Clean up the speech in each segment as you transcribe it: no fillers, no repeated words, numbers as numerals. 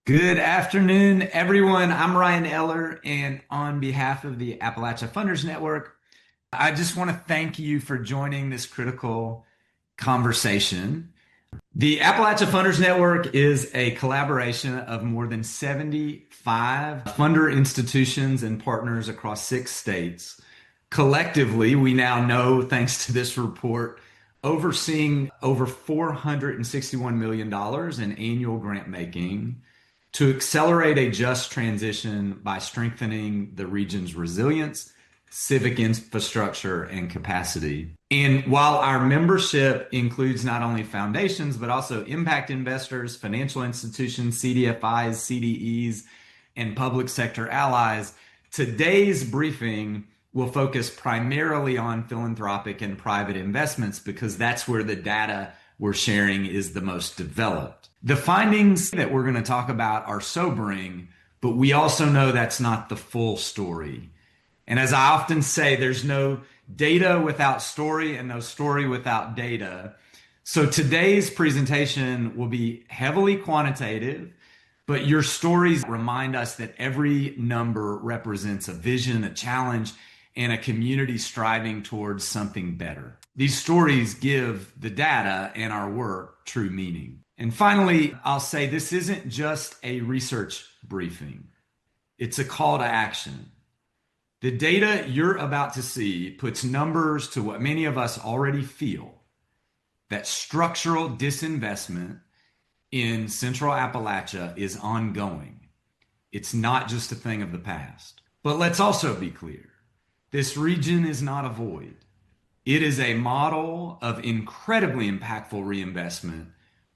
Good afternoon, everyone. I'm Ryan Eller, and on behalf of the Appalachia Funders Network, I just want to thank you for joining this critical conversation. The Appalachia Funders Network is a collaboration of more than 75 funder institutions and partners across 6 states. Collectively, we now know, thanks to this report, overseeing over $461 million in annual grant making to accelerate a just transition by strengthening the region's resilience, civic infrastructure, and capacity. And while our membership includes not only foundations, but also impact investors, financial institutions, CDFIs, CDEs, and public sector allies, today's briefing will focus primarily on philanthropic and private investments because that's where the data we're sharing is the most developed. The findings that we're going to talk about are sobering, but we also know that's not the full story. And as I often say, there's no data without story and no story without data. So today's presentation will be heavily quantitative, but your stories remind us that every number represents a vision, a challenge, and a community striving towards something better. These stories give the data and our work true meaning. And finally, I'll say this isn't just a research briefing. It's a call to action. The data you're about to see puts numbers to what many of us already feel, that structural disinvestment in Central Appalachia is ongoing. It's not just a thing of the past. But let's also be clear. This region is not a void. It is a model of incredibly impactful reinvestment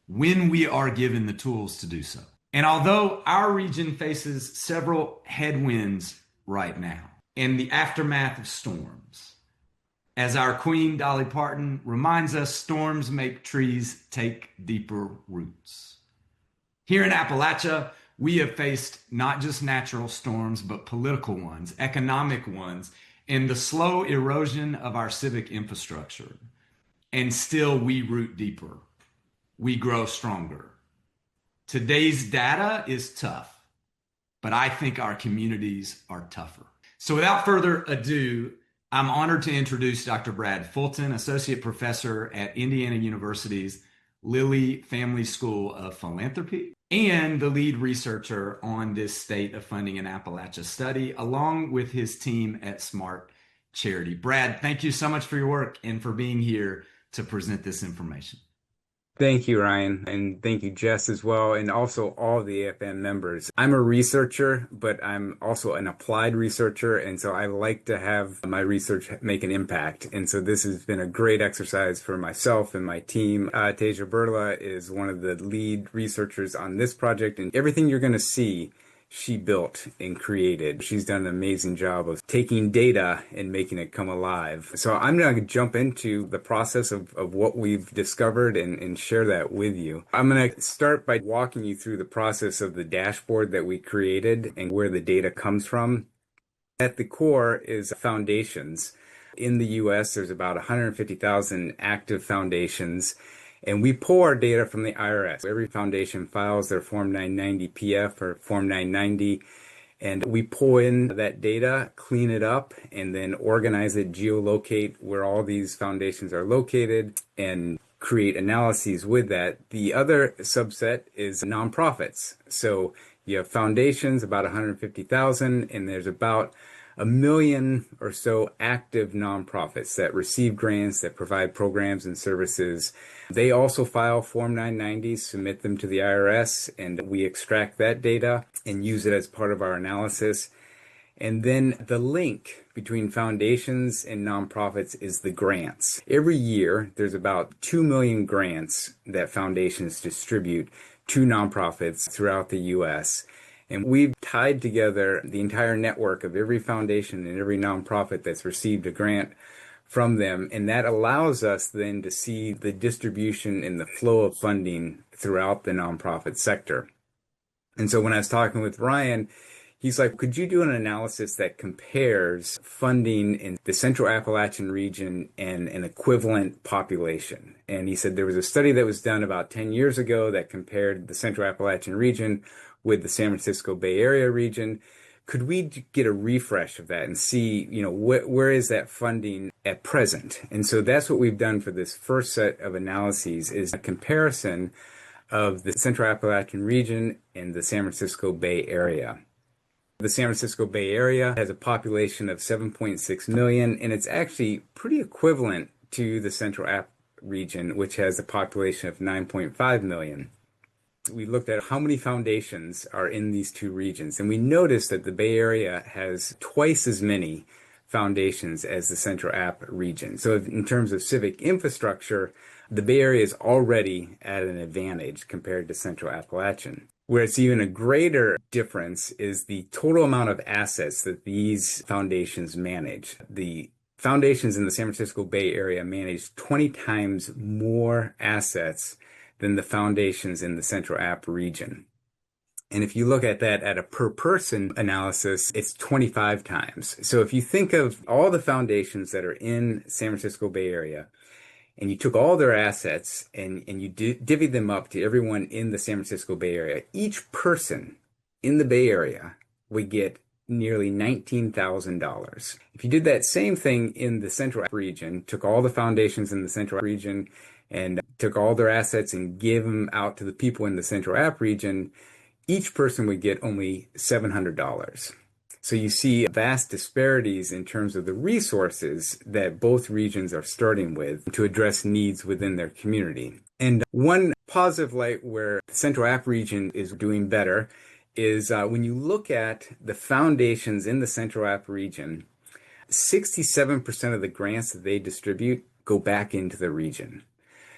when we are given the tools to do so. And although our region faces several headwinds right now in the aftermath of storms, as our Queen Dolly Parton reminds us, storms make trees take deeper roots. Here in Appalachia, we have faced not just natural storms, but political ones, economic ones, and the slow erosion of our civic infrastructure. And still we root deeper. We grow stronger. Today's data is tough, but I think our communities are tougher. So without further ado, I'm honored to introduce Dr. Brad Fulton, Associate Professor at Indiana University's Lilly Family School of Philanthropy, and the lead researcher on this State of Funding in Appalachia study, along with his team at Smart Charity. Brad, thank you so much for your work and for being here to present this information. Thank you, Ryan, and thank you, Jess, as well, and also all the AFN members. I'm a researcher, but I'm also an applied researcher, and so I like to have my research make an impact. And so this has been a great exercise for myself and my team. Teja Berla is one of the lead researchers on this project, and everything you're going to see she built and created. She's done an amazing job of taking data and making it come alive. So I'm going to jump into the process of what we've discovered and share that with you. I'm going to start by walking you through the process of the dashboard that we created and where the data comes from. At the core is foundations. In the US, there's about 150,000 active foundations. And we pull our data from the IRS. Every foundation files their Form 990 PF or Form 990, and we pull in that data, clean it up, and then organize it, geolocate where all these foundations are located, and create analyses with that. The other subset is nonprofits. So you have foundations, about 150,000, and there's about 1 million or so active nonprofits that receive grants, that provide programs and services. They also file Form 990s, submit them to the IRS, and we extract that data and use it as part of our analysis. And then the link between foundations and nonprofits is the grants. Every year, there's about 2 million grants that foundations distribute to nonprofits throughout the U.S., and we've tied together the entire network of every foundation and every nonprofit that's received a grant from them. And that allows us then to see the distribution and the flow of funding throughout the nonprofit sector. And so when I was talking with Ryan, he's like, could you do an analysis that compares funding in the Central Appalachian region and an equivalent population? And he said there was a study that was done about 10 years ago that compared the Central Appalachian region with the San Francisco Bay Area region. Could we get a refresh of that and see, where is that funding at present? And so that's what we've done for this first set of analyses, is a comparison of the Central Appalachian region and the San Francisco Bay Area. The San Francisco Bay Area has a population of 7.6 million, and it's actually pretty equivalent to the Central App region, which has a population of 9.5 million. We looked at how many foundations are in these two regions, and we noticed that the Bay Area has twice as many foundations as the Central App region. So in terms of civic infrastructure, the Bay Area is already at an advantage compared to Central Appalachian. Where it's even a greater difference is the total amount of assets that these foundations manage. The foundations in the San Francisco Bay Area manage 20 times more assets than the foundations in the Central App region. And if you look at that at a per person analysis, it's 25 times. So if you think of all the foundations that are in San Francisco Bay Area, and you took all their assets and you divvied them up to everyone in the San Francisco Bay Area, each person in the Bay Area would get nearly $19,000. If you did that same thing in the Central App region, took all the foundations in the Central App region and took all their assets and gave them out to the people in the Central App region, each person would get only $700. So you see vast disparities in terms of the resources that both regions are starting with to address needs within their community. And one positive light where the Central App region is doing better is when you look at the foundations in the Central App region, 67% of the grants that they distribute go back into the region.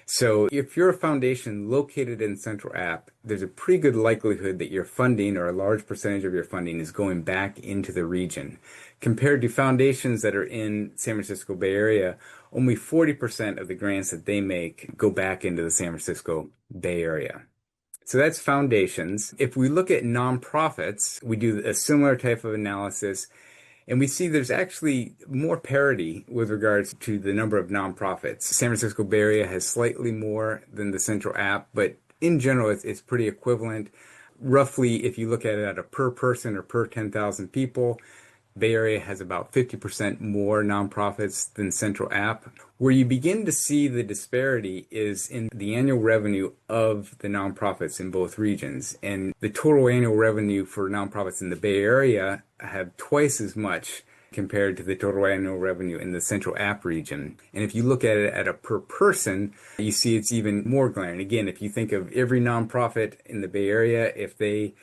So if you're a foundation located in Central App, there's a pretty good likelihood that your funding, or a large percentage of your funding, is going back into the region. Compared to foundations that are in San Francisco Bay Area, only 40% of the grants that they make go back into the San Francisco Bay Area. So that's foundations. If we look at nonprofits, we do a similar type of analysis, and we see there's actually more parity with regards to the number of nonprofits. San Francisco Bay Area has slightly more than the Central App, but in general, it's pretty equivalent. Roughly, if you look at it at a per person or per 10,000 people, Bay Area has about 50% more nonprofits than Central App. Where you begin to see the disparity is in the annual revenue of the nonprofits in both regions. And the total annual revenue for nonprofits in the Bay Area have twice as much compared to the total annual revenue in the Central App region. And if you look at it at a per person, you see it's even more glaring. Again, if you think of every nonprofit in the Bay Area, if they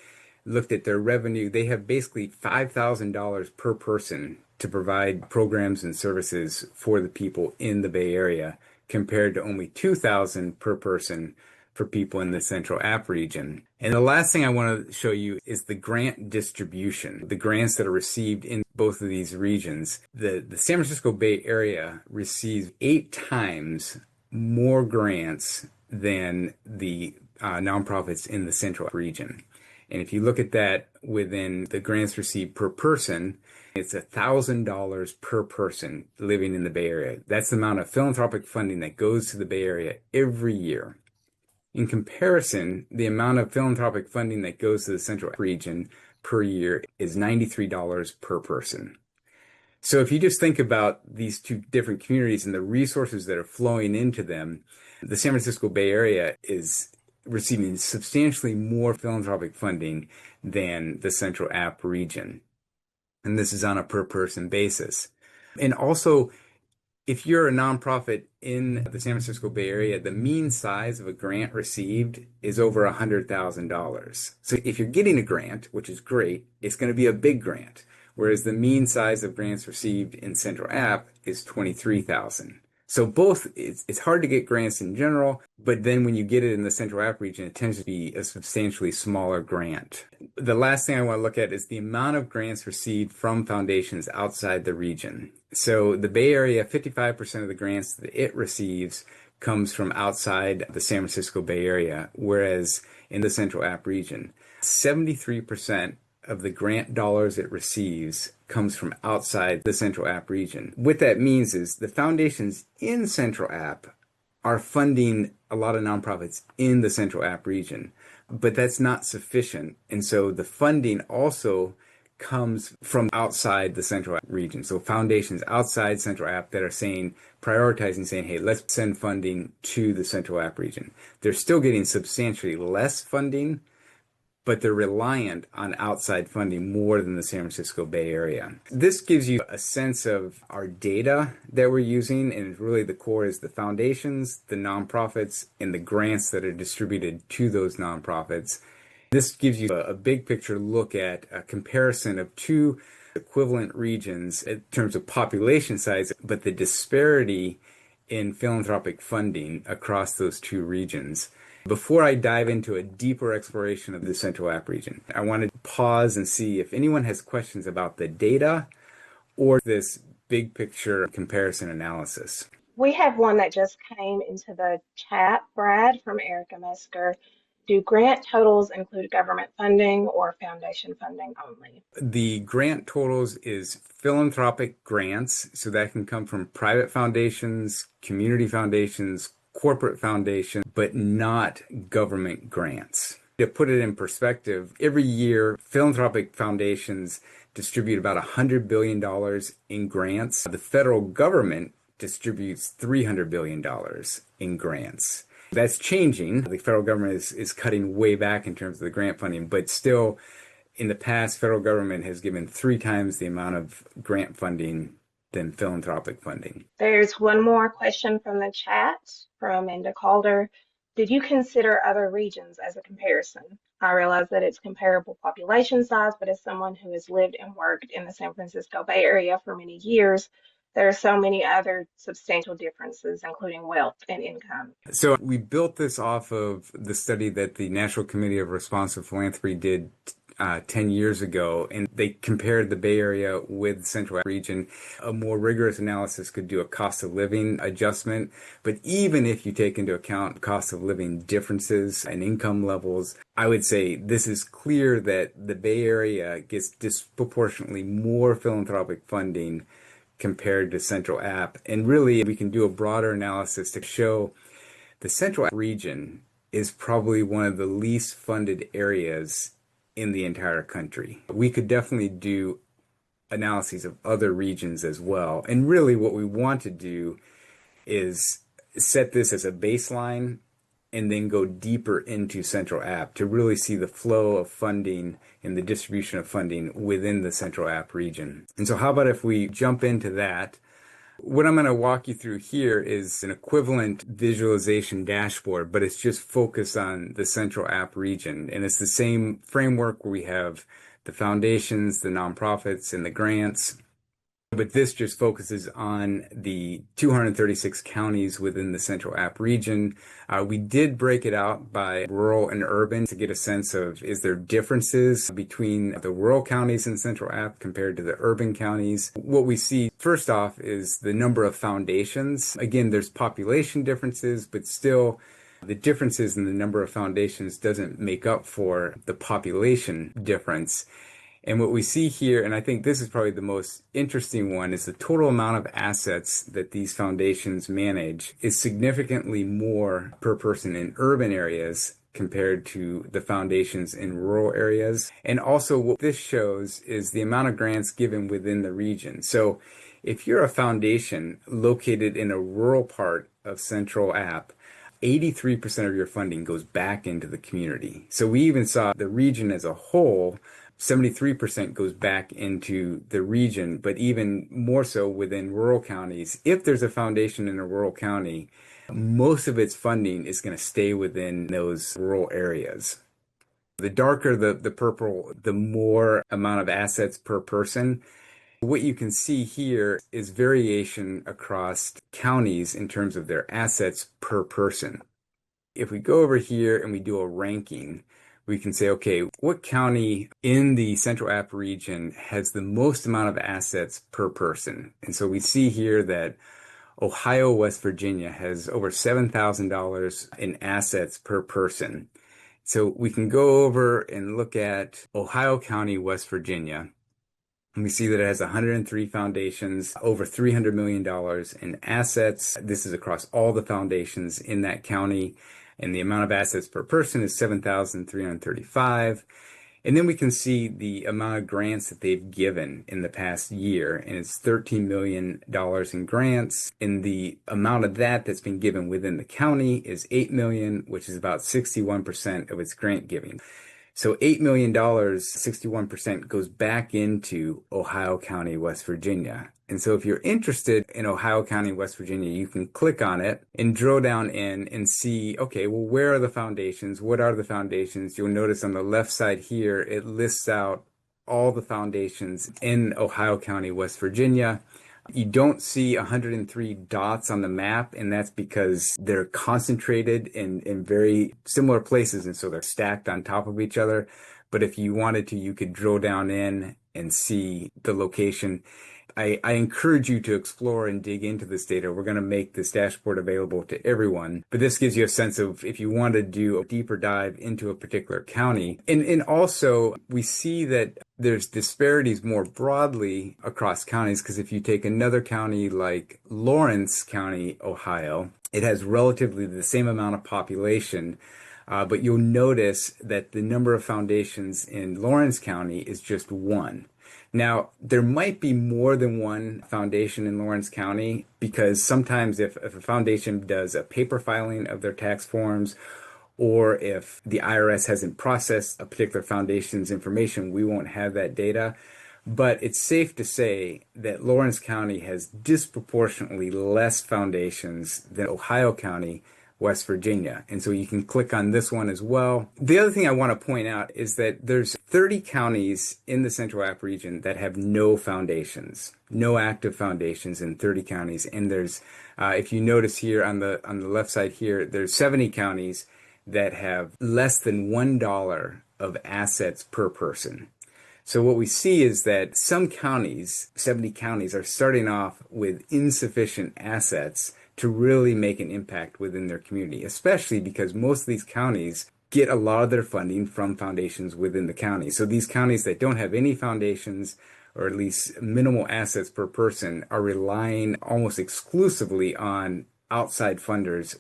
looked at their revenue, they have basically $5,000 per person to provide programs and services for the people in the Bay Area, compared to only $2,000 per person for people in the Central App region. And the last thing I want to show you is the grant distribution, the grants that are received in both of these regions. The San Francisco Bay Area receives 8 times more grants than the nonprofits in the Central region. And if you look at that within the grants received per person, it's $1,000 per person living in the Bay Area. That's the amount of philanthropic funding that goes to the Bay Area every year. In comparison, the amount of philanthropic funding that goes to the Central region per year is $93 per person. So if you just think about these two different communities and the resources that are flowing into them, the San Francisco Bay Area is receiving substantially more philanthropic funding than the Central App region. And this is on a per person basis. And also, if you're a nonprofit in the San Francisco Bay Area, the mean size of a grant received is over $100,000. So if you're getting a grant, which is great, it's going to be a big grant. Whereas the mean size of grants received in Central App is $23,000. So both, it's hard to get grants in general, but then when you get it in the Central App region, it tends to be a substantially smaller grant. The last thing I want to look at is the amount of grants received from foundations outside the region. So the Bay Area, 55% of the grants that it receives comes from outside the San Francisco Bay Area, whereas in the Central App region, 73% of the grant dollars it receives comes from outside the Central App region. What that means is the foundations in Central App are funding a lot of nonprofits in the Central App region, but that's not sufficient. And so the funding also comes from outside the Central App region. So foundations outside Central App that are prioritizing, saying, hey, let's send funding to the Central App region. They're still getting substantially less funding, but they're reliant on outside funding more than the San Francisco Bay Area. This gives you a sense of our data that we're using, and really the core is the foundations, the nonprofits, and the grants that are distributed to those nonprofits. This gives you a big picture look at a comparison of two equivalent regions in terms of population size, but the disparity in philanthropic funding across those two regions. Before I dive into a deeper exploration of the Central App region, I want to pause and see if anyone has questions about the data or this big picture comparison analysis. We have one that just came into the chat, Brad, from Erica Mesker. Do grant totals include government funding or foundation funding only? The grant totals is philanthropic grants, so that can come from private foundations, community foundations, corporate foundations, but not government grants. To put it in perspective, every year philanthropic foundations distribute about $100 billion in grants. The federal government distributes $300 billion in grants. That's changing. The federal government is cutting way back in terms of the grant funding, but still, in the past, federal government has given 3 times the amount of grant funding than philanthropic funding. There's one more question from the chat from Amanda Calder. Did you consider other regions as a comparison? I realize that it's comparable population size, but as someone who has lived and worked in the San Francisco Bay Area for many years, there are so many other substantial differences, including wealth and income. So we built this off of the study that the National Committee of Responsive Philanthropy did 10 years ago, and they compared the Bay Area with the Central region. A more rigorous analysis could do a cost of living adjustment, but even if you take into account cost of living differences and income levels, I would say this is clear that the Bay Area gets disproportionately more philanthropic funding compared to Central App. And really, we can do a broader analysis to show the Central App region is probably one of the least funded areas in the entire country. We could definitely do analyses of other regions as well. And really what we want to do is set this as a baseline and then go deeper into Central App to really see the flow of funding and the distribution of funding within the Central App region. And so how about if we jump into that? What I'm going to walk you through here is an equivalent visualization dashboard, but it's just focused on the Central App region. And it's the same framework where we have the foundations, the nonprofits, and the grants. But this just focuses on the 236 counties within the Central App region. We did break it out by rural and urban to get a sense of, is there differences between the rural counties in Central App compared to the urban counties? What we see first off is the number of foundations. Again, there's population differences, but still the differences in the number of foundations doesn't make up for the population difference. And what we see here, and I think this is probably the most interesting one, is the total amount of assets that these foundations manage is significantly more per person in urban areas compared to the foundations in rural areas. And also what this shows is the amount of grants given within the region. So if you're a foundation located in a rural part of Central App, 83% of your funding goes back into the community. So we even saw the region as a whole, 73% goes back into the region, but even more so within rural counties. If there's a foundation in a rural county, most of its funding is going to stay within those rural areas. The darker the purple, the more amount of assets per person. What you can see here is variation across counties in terms of their assets per person. If we go over here and we do a ranking, we can say, okay, what county in the Central App region has the most amount of assets per person? And so we see here that Ohio, West Virginia has over $7,000 in assets per person. So we can go over and look at Ohio County, West Virginia. And we see that it has 103 foundations, over $300 million in assets. This is across all the foundations in that county. and the amount of assets per person is 7,335. And then we can see the amount of grants that they've given in the past year, and it's $13 million in grants. And the amount of that that's been given within the county is $8 million, which is about 61% of its grant giving. So $8 million, 61% goes back into Ohio County, West Virginia. And so if you're interested in Ohio County, West Virginia, you can click on it and drill down in and see, okay, well, where are the foundations? What are the foundations? You'll notice on the left side here, it lists out all the foundations in Ohio County, West Virginia. You don't see 103 dots on the map, and that's because they're concentrated in very similar places, and so they're stacked on top of each other. But if you wanted to, you could drill down in and see the location. I encourage you to explore and dig into this data. We're going to make this dashboard available to everyone, but this gives you a sense of if you want to do a deeper dive into a particular county. And also, we see that there's disparities more broadly across counties, because if you take another county like Lawrence County, Ohio, it has relatively the same amount of population, but you'll notice that the number of foundations in Lawrence County is just one. Now, there might be more than one foundation in Lawrence County, because sometimes if a foundation does a paper filing of their tax forms, or if the IRS hasn't processed a particular foundation's information, we won't have that data. But it's safe to say that Lawrence County has disproportionately less foundations than Ohio County, West Virginia. And so you can click on this one as well. The other thing I want to point out is that there's 30 counties in the Central App region that have no foundations, no active foundations in 30 counties. And there's, if you notice here on the left side here, there's 70 counties that have less than $1 of assets per person. So what we see is that some counties, 70 counties, are starting off with insufficient assets to really make an impact within their community, especially because most of these counties get a lot of their funding from foundations within the county. So these counties that don't have any foundations, or at least minimal assets per person, are relying almost exclusively on outside funders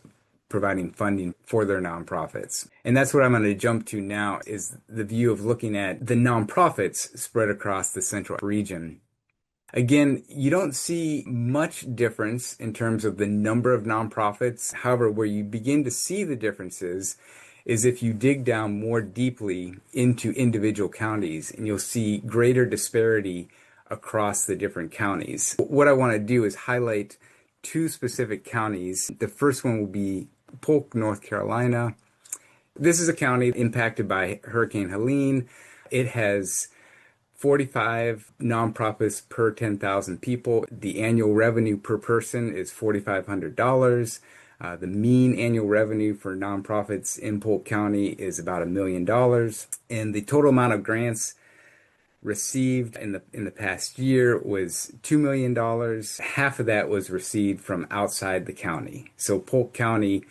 providing funding for their nonprofits. And that's what I'm going to jump to now, is the view of looking at the nonprofits spread across the Central region. Again, you don't see much difference in terms of the number of nonprofits. However, where you begin to see the differences is if you dig down more deeply into individual counties, and you'll see greater disparity across the different counties. What I want to do is highlight two specific counties. The first one will be Polk, North Carolina. This is a county impacted by Hurricane Helene. It has 45 nonprofits per 10,000 people. The annual revenue per person is $4,500. The mean annual revenue for nonprofits in Polk County is about $1 million. And the total amount of grants received in the past year was $2 million. Half of that was received from outside the county. So Polk County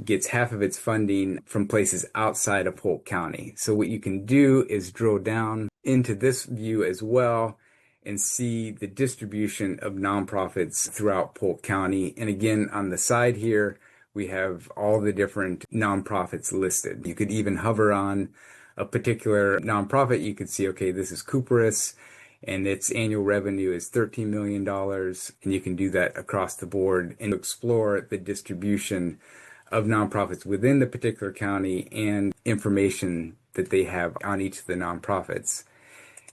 gets half of its funding from places outside of Polk County. So what you can do is drill down into this view as well and see the distribution of nonprofits throughout Polk County. And again, on the side here, we have all the different nonprofits listed. You could even hover on a particular nonprofit. You could see, okay, this is Cooperus, and its annual revenue is $13 million. And you can do that across the board and explore the distribution of nonprofits within the particular county and information that they have on each of the nonprofits.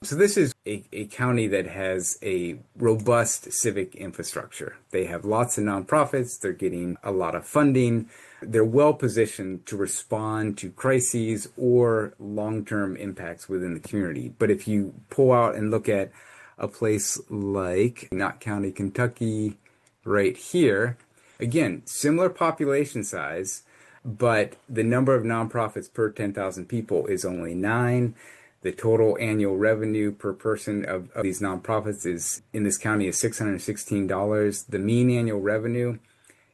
So this is a county that has a robust civic infrastructure. They have lots of nonprofits. They're getting a lot of funding. They're well positioned to respond to crises or long-term impacts within the community. But if you pull out and look at a place like Knott County, Kentucky, right here, again, similar population size, but the number of nonprofits per 10,000 people is only 9. The total annual revenue per person of these nonprofits is in this county is $616. The mean annual revenue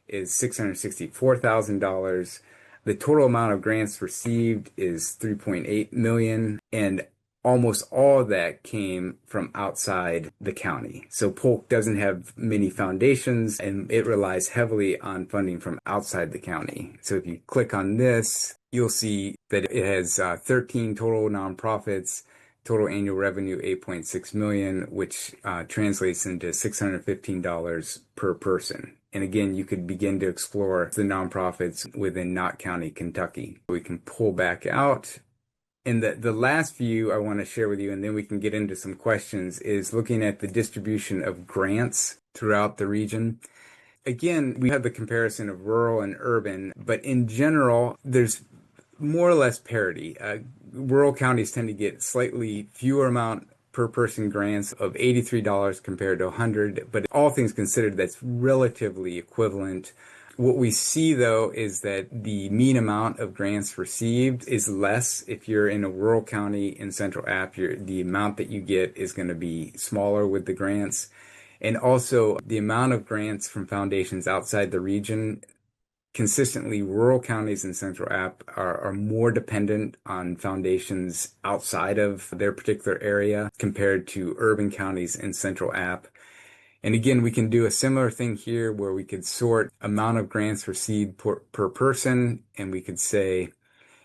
is $664,000. The total amount of grants received is $3.8 million. And almost all of that came from outside the county. So Polk doesn't have many foundations and it relies heavily on funding from outside the county. So if you click on this, you'll see that it has 13 total nonprofits, total annual revenue 8.6 million, which translates into $615 per person. And again, you could begin to explore the nonprofits within Knott County, Kentucky. We can pull back out. And the last view I want to share with you, and then we can get into some questions, is looking at the distribution of grants throughout the region. Again, we have the comparison of rural and urban, but in general, there's more or less parity. Rural counties tend to get slightly fewer amount per person grants of $83 compared to $100, but all things considered, that's relatively equivalent. What we see, though, is that the mean amount of grants received is less. If you're in a rural county in Central App, the amount that you get is going to be smaller with the grants. And also, the amount of grants from foundations outside the region, consistently, rural counties in Central App are more dependent on foundations outside of their particular area compared to urban counties in Central App. And again, we can do a similar thing here where we could sort amount of grants received per person, and we could say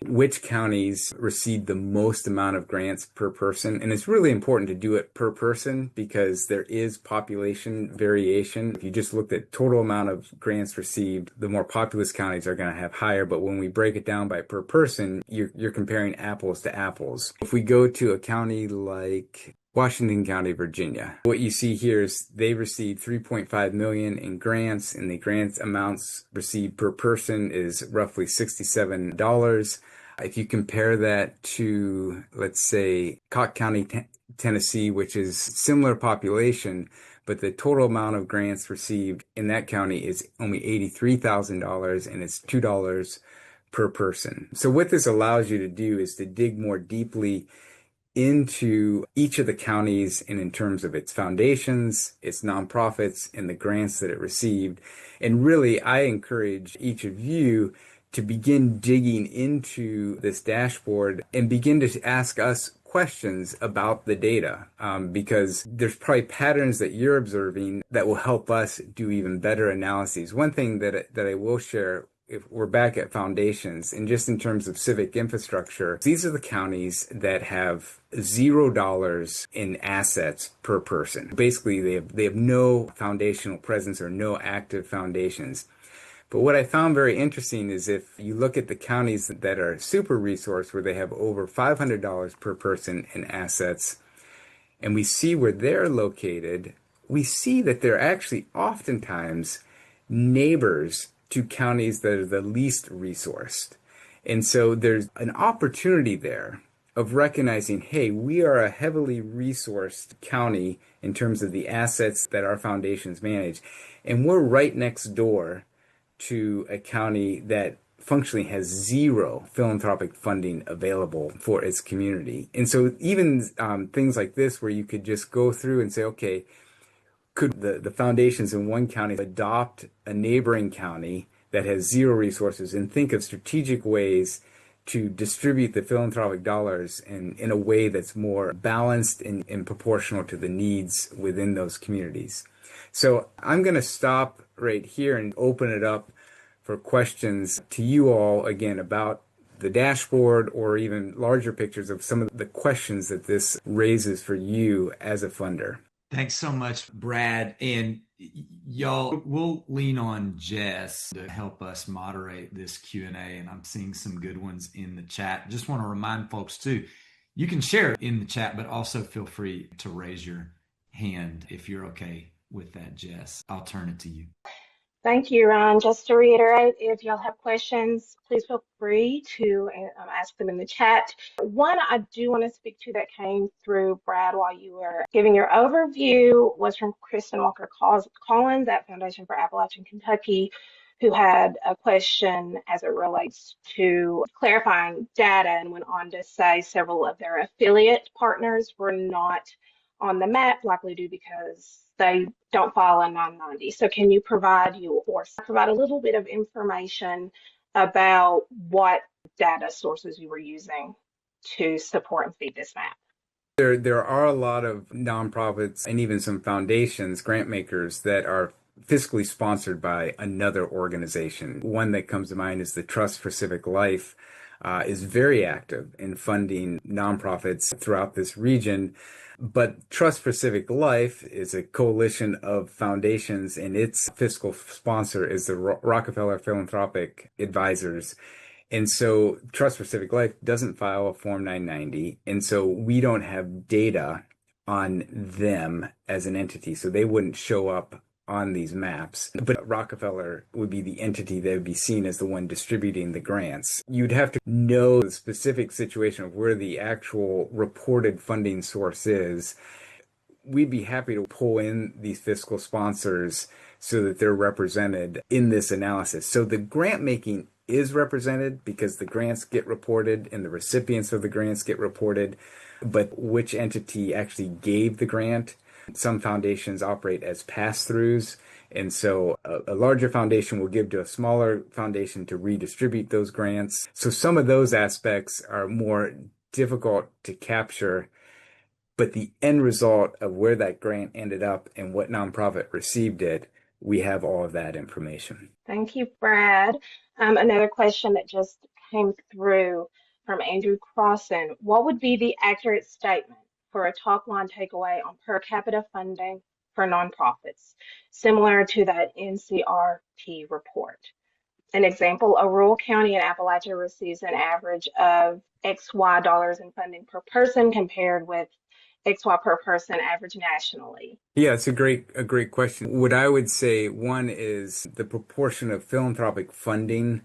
which counties received the most amount of grants per person. And it's really important to do it per person because there is population variation. If you just looked at total amount of grants received, the more populous counties are going to have higher. But when we break it down by per person, you're comparing apples to apples. If we go to a county like Washington County, Virginia. What you see here is they received 3.5 million in grants, and the grant amounts received per person is roughly $67. If you compare that to, let's say, Cocke County, Tennessee, which is similar population, but the total amount of grants received in that county is only $83,000, and it's $2 per person. So what this allows you to do is to dig more deeply into each of the counties and in terms of its foundations, its nonprofits, and the grants that it received. And really, I encourage each of you to begin digging into this dashboard and begin to ask us questions about the data, because there's probably patterns that you're observing that will help us do even better analyses. One thing that I will share, if we're back at foundations, and just in terms of civic infrastructure, these are the counties that have $0 in assets per person. Basically, they have no foundational presence or no active foundations. But what I found very interesting is if you look at the counties that are super resourced, where they have over $500 per person in assets, and we see where they're located, we see that they're actually oftentimes neighbors to counties that are the least resourced. And so there's an opportunity there of recognizing, hey, we are a heavily resourced county in terms of the assets that our foundations manage. And we're right next door to a county that functionally has zero philanthropic funding available for its community. And so even things like this, where you could just go through and say, okay, could the foundations in one county adopt a neighboring county that has zero resources and think of strategic ways to distribute the philanthropic dollars in a way that's more balanced and proportional to the needs within those communities? So I'm going to stop right here and open it up for questions to you all, again, about the dashboard or even larger pictures of some of the questions that this raises for you as a funder. Thanks so much, Brad. And y'all, we'll lean on Jess to help us moderate this Q&A, and I'm seeing some good ones in the chat. Just want to remind folks too, you can share it in the chat, but also feel free to raise your hand if you're okay with that, Jess. I'll turn it to you. Thank you, Ron. Just to reiterate, if y'all have questions, please feel free to ask them in the chat. One I do want to speak to that came through, Brad, while you were giving your overview was from Kristen Walker Collins at Foundation for Appalachian Kentucky, who had a question as it relates to clarifying data and went on to say several of their affiliate partners were not on the map, likely due because they don't file a 990. So can you provide a little bit of information about what data sources you were using to support and feed this map? There are a lot of nonprofits and even some foundations, grant makers that are fiscally sponsored by another organization. One that comes to mind is the Trust for Civic Life, is very active in funding nonprofits throughout this region. But Trust for Civic Life is a coalition of foundations, and its fiscal sponsor is the Rockefeller Philanthropic Advisors. And so Trust for Civic Life doesn't file a Form 990. And so we don't have data on them as an entity. So they wouldn't show up on these maps. But Rockefeller would be the entity that would be seen as the one distributing the grants. You'd have to know the specific situation of where the actual reported funding source is. We'd be happy to pull in these fiscal sponsors so that they're represented in this analysis. So the grant making is represented because the grants get reported and the recipients of the grants get reported, but which entity actually gave the grant? Some foundations operate as pass-throughs, and so a larger foundation will give to a smaller foundation to redistribute those grants. So some of those aspects are more difficult to capture, but the end result of where that grant ended up and what nonprofit received it, we have all of that information. Thank you, Brad. Another question that just came through from Andrew Crossan. What would be the accurate statement for a top line takeaway on per capita funding for nonprofits, similar to that NCRP report? An example, a rural county in Appalachia receives an average of XY dollars in funding per person compared with XY per person average nationally. Yeah, it's a great question. What I would say, one is the proportion of philanthropic funding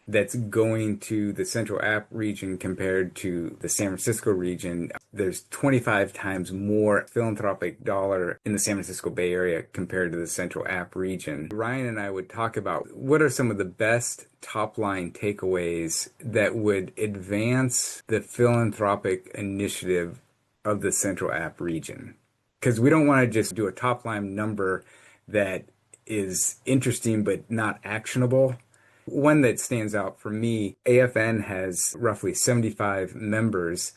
that's going to the Central App region compared to the San Francisco region. There's 25 times more philanthropic dollar in the San Francisco Bay Area compared to the Central App region. Ryan and I would talk about what are some of the best top-line takeaways that would advance the philanthropic initiative of the Central App region. Because we don't want to just do a top-line number that is interesting but not actionable. One that stands out for me, AFN has roughly 75 members,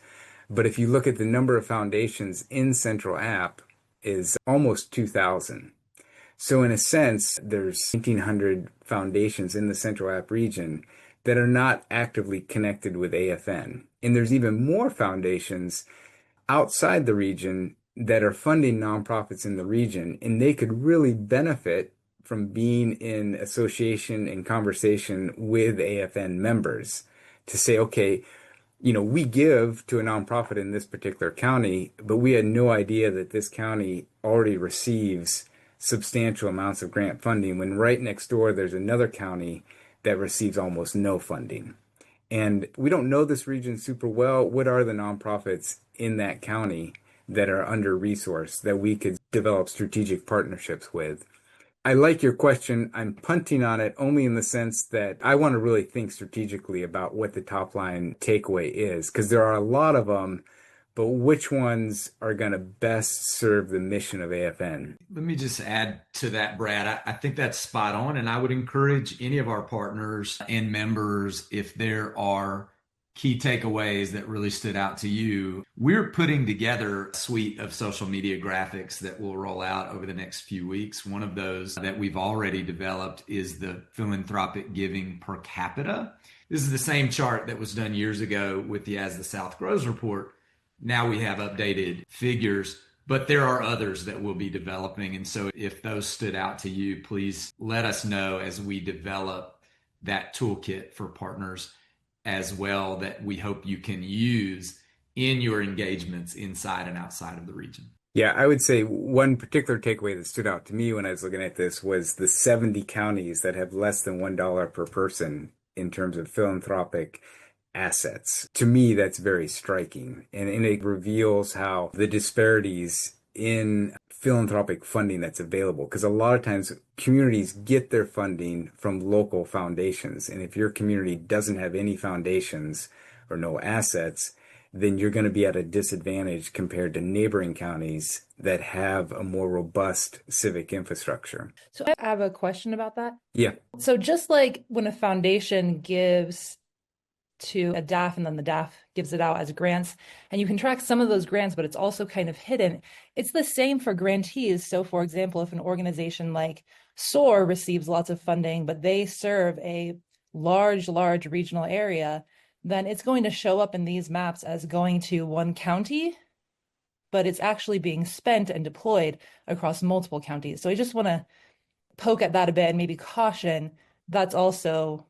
but if you look at the number of foundations in Central App is almost 2,000. So in a sense, there's 1,900 foundations in the Central App region that are not actively connected with AFN. And there's even more foundations outside the region that are funding nonprofits in the region, and they could really benefit from being in association and conversation with AFN members to say, okay, we give to a nonprofit in this particular county, but we had no idea that this county already receives substantial amounts of grant funding when right next door there's another county that receives almost no funding. And we don't know this region super well. What are the nonprofits in that county that are under-resourced that we could develop strategic partnerships with? I like your question. I'm punting on it only in the sense that I want to really think strategically about what the top line takeaway is, because there are a lot of them, but which ones are going to best serve the mission of AFN? Let me just add to that, Brad. I think that's spot on. And I would encourage any of our partners and members, if there are key takeaways that really stood out to you, we're putting together a suite of social media graphics that will roll out over the next few weeks. One of those that we've already developed is the philanthropic giving per capita. This is the same chart that was done years ago with the As the South Grows report. Now we have updated figures, but there are others that we'll be developing. And so if those stood out to you, please let us know as we develop that toolkit for partners as well that we hope you can use in your engagements inside and outside of the region. Yeah, I would say one particular takeaway that stood out to me when I was looking at this was the 70 counties that have less than $1 per person in terms of philanthropic assets. To me, that's very striking. And it reveals how the disparities in philanthropic funding that's available, because a lot of times communities get their funding from local foundations. And if your community doesn't have any foundations or no assets, then you're going to be at a disadvantage compared to neighboring counties that have a more robust civic infrastructure. So I have a question about that. Yeah. So just like when a foundation gives to a DAF, and then the DAF gives it out as grants. And you can track some of those grants, but it's also kind of hidden. It's the same for grantees. So for example, if an organization like SOAR receives lots of funding, but they serve a large regional area, then it's going to show up in these maps as going to one county, but it's actually being spent and deployed across multiple counties. So I just want to poke at that a bit and maybe caution that's also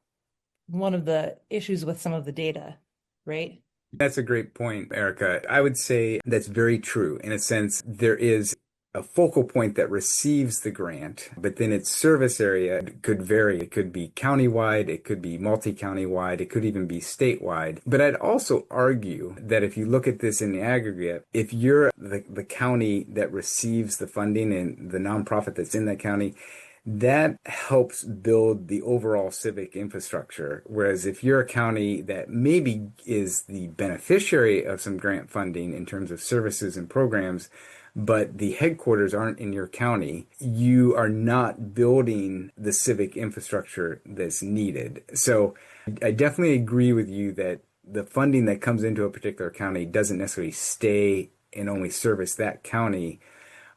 one of the issues with some of the data, right? That's a great point, Erica. I would say that's very true. In a sense, there is a focal point that receives the grant, but then its service area could vary. It could be countywide, it could be multi-county-wide, it could even be statewide. But I'd also argue that if you look at this in the aggregate, if you're the county that receives the funding and the nonprofit that's in that county, that helps build the overall civic infrastructure. Whereas if you're a county that maybe is the beneficiary of some grant funding in terms of services and programs, but the headquarters aren't in your county, you are not building the civic infrastructure that's needed. So I definitely agree with you that the funding that comes into a particular county doesn't necessarily stay and only service that county,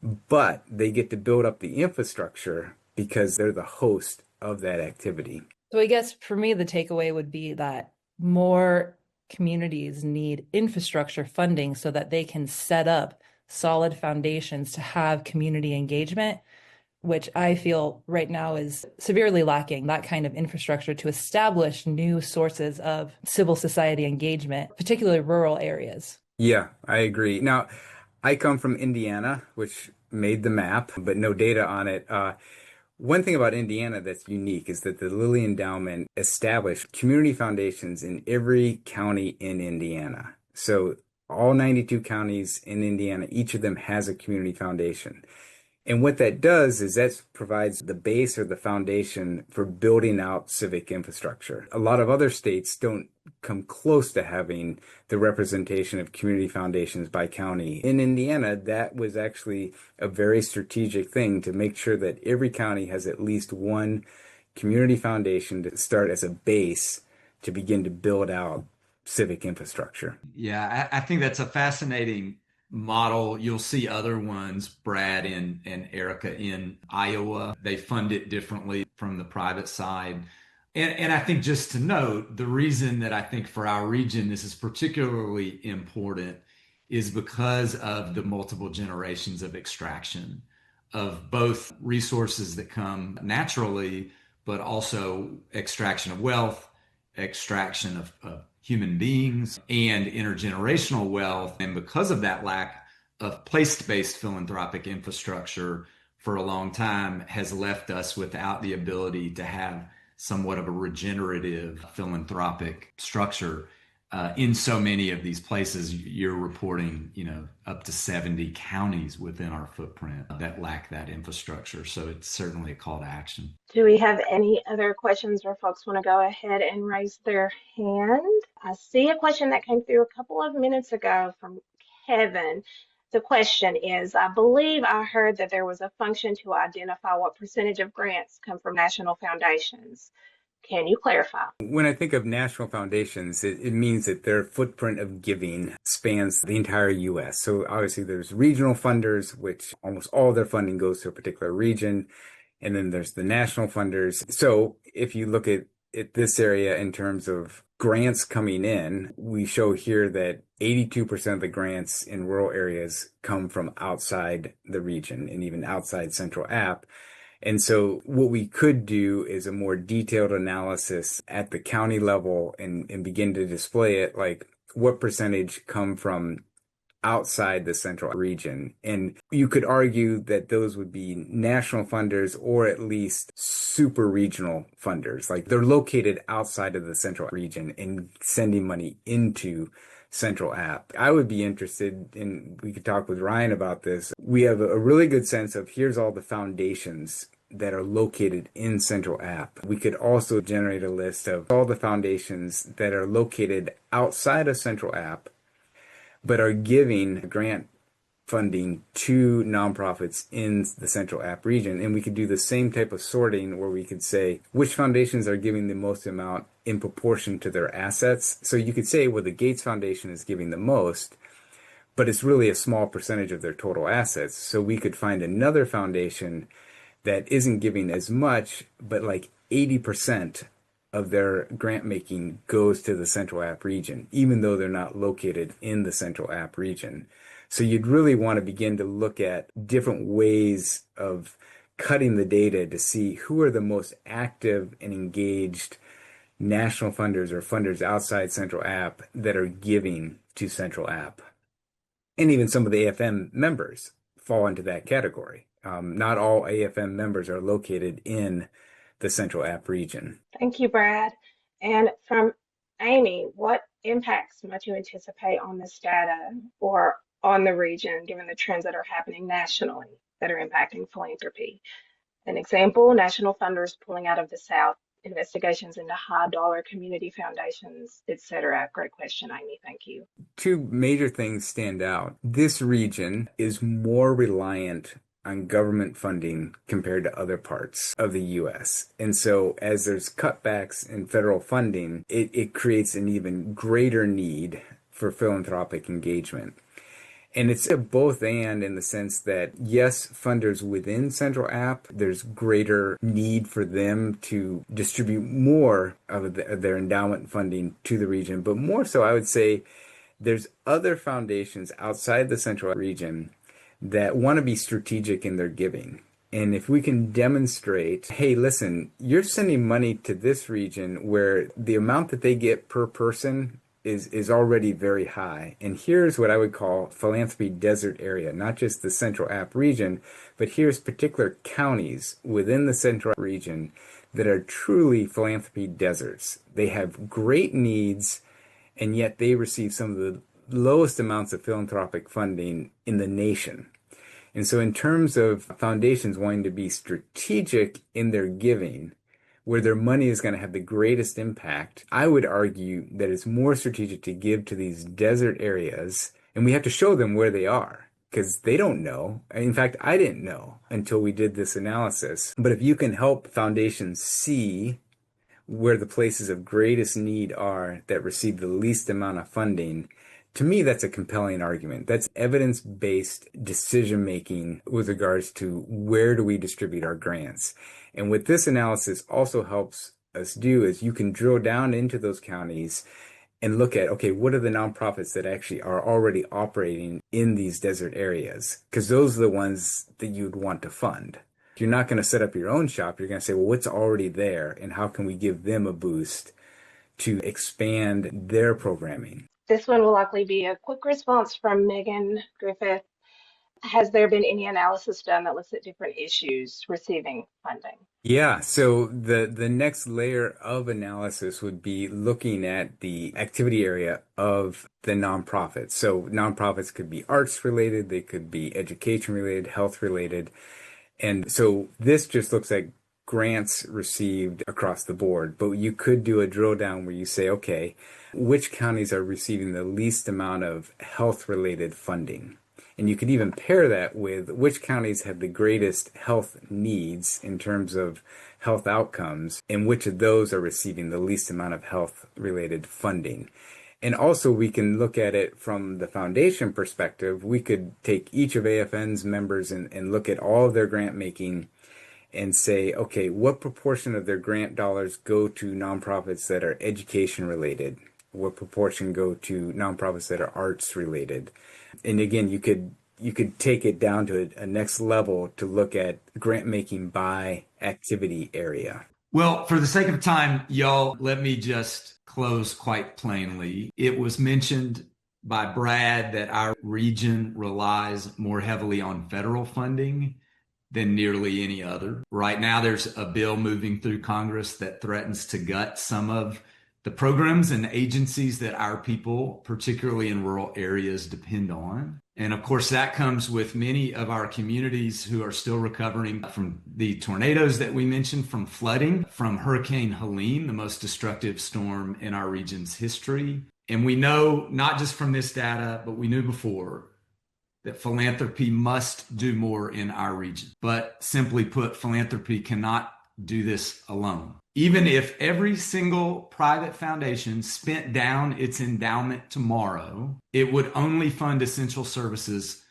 but they get to build up the infrastructure because they're the host of that activity. So I guess for me, the takeaway would be that more communities need infrastructure funding so that they can set up solid foundations to have community engagement, which I feel right now is severely lacking, that kind of infrastructure to establish new sources of civil society engagement, particularly rural areas. Yeah, I agree. Now, I come from Indiana, which made the map, but no data on it. One thing about Indiana that's unique is that the Lilly Endowment established community foundations in every county in Indiana. So all 92 counties in Indiana, each of them has a community foundation. And what that does is that provides the base or the foundation for building out civic infrastructure. A lot of other states don't come close to having the representation of community foundations by county. In Indiana, that was actually a very strategic thing to make sure that every county has at least one community foundation to start as a base to begin to build out civic infrastructure. Yeah, I think that's a fascinating model. You'll see other ones, Brad and Erica, in Iowa. They fund it differently from the private side. And I think just to note, the reason that I think for our region this is particularly important is because of the multiple generations of extraction of both resources that come naturally, but also extraction of wealth, extraction of human beings, and intergenerational wealth. And because of that lack of place-based philanthropic infrastructure for a long time has left us without the ability to have somewhat of a regenerative philanthropic structure in so many of these places. You're reporting, up to 70 counties within our footprint that lack that infrastructure. So it's certainly a call to action. Do we have any other questions or folks want to go ahead and raise their hand? I see a question that came through a couple of minutes ago from Kevin. The question is, I believe I heard that there was a function to identify what percentage of grants come from national foundations. Can you clarify? When I think of national foundations, it means that their footprint of giving spans the entire U.S. So obviously there's regional funders, which almost all their funding goes to a particular region. And then there's the national funders. So if you look at this area in terms of grants coming in, we show here that 82% of the grants in rural areas come from outside the region and even outside Central App. And so what we could do is a more detailed analysis at the county level and begin to display it, like what percentage come from outside the central region. And you could argue that those would be national funders or at least super regional funders. Like they're located outside of the central region and sending money into Central App. I would be interested in, we could talk with Ryan about this. We have a really good sense of here's all the foundations that are located in Central App. We could also generate a list of all the foundations that are located outside of Central App, but are giving grant funding to nonprofits in the Central App region. And we could do the same type of sorting where we could say which foundations are giving the most amount in proportion to their assets. So you could say, well, the Gates Foundation is giving the most, but it's really a small percentage of their total assets. So we could find another foundation that isn't giving as much, but like 80% of their grant making goes to the Central App region, even though they're not located in the Central App region. So you'd really want to begin to look at different ways of cutting the data to see who are the most active and engaged national funders or funders outside Central App that are giving to Central App. And even some of the AFM members fall into that category. Not all AFM members are located in the Central App region. Thank you, Brad. And from Amy, what impacts might you anticipate on this data or on the region, given the trends that are happening nationally that are impacting philanthropy? An example, national funders pulling out of the South, investigations into high dollar community foundations, etc. Great question, Amy. Thank you. Two major things stand out. This region is more reliant on government funding compared to other parts of the U.S. And so as there's cutbacks in federal funding, it creates an even greater need for philanthropic engagement. And it's a both and in the sense that, yes, funders within Central App, there's greater need for them to distribute more of their endowment funding to the region. But more so, I would say there's other foundations outside the Central region that want to be strategic in their giving. And if we can demonstrate, hey, listen, you're sending money to this region where the amount that they get per person is already very high. And here's what I would call philanthropy desert area, not just the Central App region, but here's particular counties within the Central region that are truly philanthropy deserts. They have great needs, and yet they receive some of the lowest amounts of philanthropic funding in the nation. And so in terms of foundations wanting to be strategic in their giving, where their money is going to have the greatest impact, I would argue that it's more strategic to give to these desert areas, and we have to show them where they are, because they don't know. In fact, I didn't know until we did this analysis. But if you can help foundations see where the places of greatest need are that receive the least amount of funding, to me, that's a compelling argument. That's evidence-based decision-making with regards to where do we distribute our grants. And what this analysis also helps us do is you can drill down into those counties and look at, okay, what are the nonprofits that actually are already operating in these desert areas? Because those are the ones that you'd want to fund. You're not going to set up your own shop. You're going to say, well, what's already there and how can we give them a boost to expand their programming? This one will likely be a quick response from Megan Griffith. Has there been any analysis done that looks at different issues receiving funding? Yeah, so the next layer of analysis would be looking at the activity area of the nonprofits. So nonprofits could be arts related, they could be education related, health related. And so this just looks at grants received across the board, but you could do a drill down where you say, okay, which counties are receiving the least amount of health-related funding? And you could even pair that with which counties have the greatest health needs in terms of health outcomes, and which of those are receiving the least amount of health-related funding. And also we can look at it from the foundation perspective. We could take each of AFN's members and look at all of their grant making and say, okay, what proportion of their grant dollars go to nonprofits that are education related? What proportion go to nonprofits that are arts related? And again, you could take it down to a next level to look at grant making by activity area. Well, for the sake of time, y'all, let me just close quite plainly. It was mentioned by Brad that our region relies more heavily on federal funding than nearly any other. Right now, there's a bill moving through Congress that threatens to gut some of the programs and agencies that our people, particularly in rural areas, depend on. And of course, that comes with many of our communities who are still recovering from the tornadoes that we mentioned, from flooding, from Hurricane Helene, the most destructive storm in our region's history. And we know, not just from this data, but we knew before, that philanthropy must do more in our region. But simply put, philanthropy cannot do this alone. Even if every single private foundation spent down its endowment tomorrow, it would only fund essential services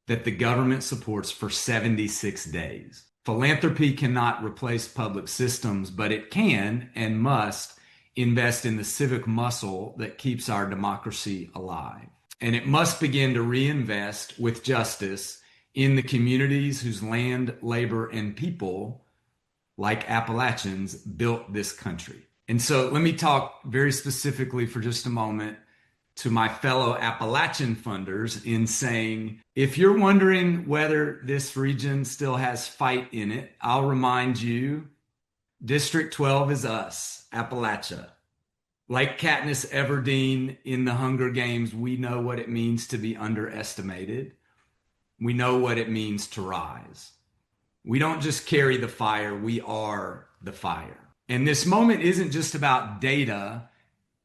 that the government supports for 76 days. Philanthropy cannot replace public systems, but it can and must invest in the civic muscle that keeps our democracy alive. And it must begin to reinvest with justice in the communities whose land, labor, and people, like Appalachians, built this country. And so let me talk very specifically for just a moment to my fellow Appalachian funders in saying, if you're wondering whether this region still has fight in it, I'll remind you, District 12 is us, Appalachia. Like Katniss Everdeen in the Hunger Games, we know what it means to be underestimated. We know what it means to rise. We don't just carry the fire, we are the fire. And this moment isn't just about data,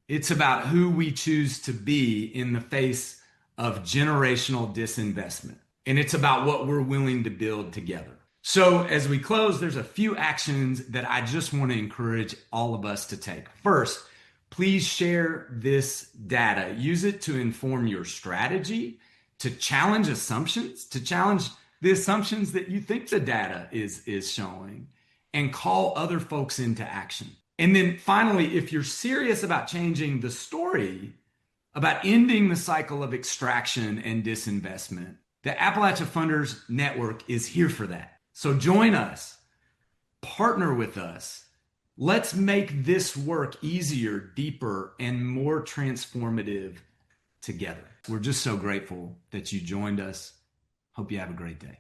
it's about who we choose to be in the face of generational disinvestment. And it's about what we're willing to build together. So as we close, there's a few actions that I just want to encourage all of us to take. First, please share this data. Use it to inform your strategy, to challenge assumptions, to challenge the assumptions that you think the data is showing, and call other folks into action. And then finally, if you're serious about changing the story, about ending the cycle of extraction and disinvestment, the Appalachia Funders Network is here for that. So join us, partner with us. Let's make this work easier, deeper, and more transformative together. We're just so grateful that you joined us. Hope you have a great day.